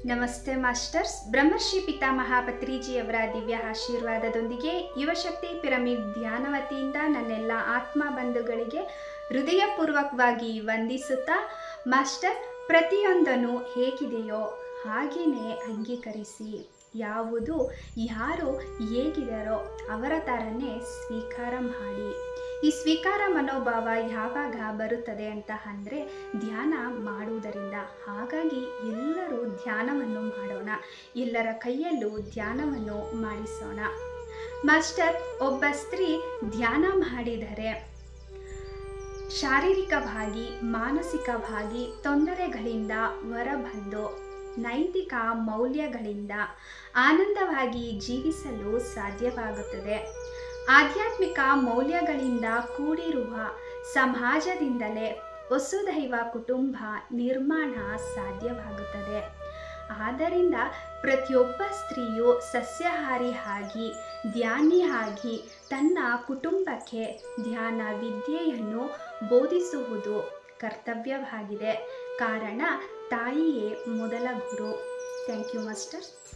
ನಮಸ್ತೆ ಮಾಸ್ಟರ್ಸ್. ಬ್ರಹ್ಮರ್ಷಿ ಪಿತಾಮಹ ಪತ್ರಿಜಿಯವರ ದಿವ್ಯ ಆಶೀರ್ವಾದದೊಂದಿಗೆ ಯುವಶಕ್ತಿ ಪಿರಮಿಡ್ ಧ್ಯಾನ ವತಿಯಿಂದ ನನ್ನೆಲ್ಲ ಆತ್ಮ ಬಂಧುಗಳಿಗೆ ಹೃದಯಪೂರ್ವಕವಾಗಿ ವಂದಿಸುತ್ತಾ, ಮಾಸ್ಟರ್, ಪ್ರತಿಯೊಂದನ್ನು ಹೇಗಿದೆಯೋ ಹಾಗೆಯೇ ಅಂಗೀಕರಿಸಿ, ಯಾವುದು ಯಾರು ಹೇಗಿದ್ದಾರೋ ಅವರ ಥರನೇ ಸ್ವೀಕಾರ ಮಾಡಿ. ಈ ಸ್ವೀಕಾರ ಮನೋಭಾವ ಯಾವಾಗ ಬರುತ್ತದೆ ಅಂತ ಅಂದರೆ ಧ್ಯಾನ ಮಾಡುವುದರಿಂದ. ಹಾಗಾಗಿ ಎಲ್ಲರೂ ಧ್ಯಾನವನ್ನು ಮಾಡೋಣ, ಎಲ್ಲರ ಕೈಯಲ್ಲೂ ಧ್ಯಾನವನ್ನು ಮಾಡಿಸೋಣ. ಮಾಸ್ಟರ್, ಒಬ್ಬ ಸ್ತ್ರೀ ಧ್ಯಾನ ಮಾಡಿದರೆ ಶಾರೀರಿಕವಾಗಿ ಮಾನಸಿಕವಾಗಿ ತೊಂದರೆಗಳಿಂದ ಹೊರಬಂದು ನೈತಿಕ ಮೌಲ್ಯಗಳಿಂದ ಆನಂದವಾಗಿ ಜೀವಿಸಲು ಸಾಧ್ಯವಾಗುತ್ತದೆ. ಆಧ್ಯಾತ್ಮಿಕ ಮೌಲ್ಯಗಳಿಂದ ಕೂಡಿರುವ ಸಮಾಜದಿಂದಲೇ ವಸುದೈವ ಕುಟುಂಬ ನಿರ್ಮಾಣ ಸಾಧ್ಯವಾಗುತ್ತದೆ. ಆದ್ದರಿಂದ ಪ್ರತಿಯೊಬ್ಬ ಸ್ತ್ರೀಯು ಸಸ್ಯಾಹಾರಿ ಆಗಿ ಧ್ಯಾನಿಯಾಗಿ ತನ್ನ ಕುಟುಂಬಕ್ಕೆ ಧ್ಯಾನ ವಿದ್ಯೆಯನ್ನು ಬೋಧಿಸುವುದು ಕರ್ತವ್ಯವಾಗಿದೆ. ಕಾರಣ ತಾಯಿಯೇ ಮೊದಲ ಗುರು. Thank you master.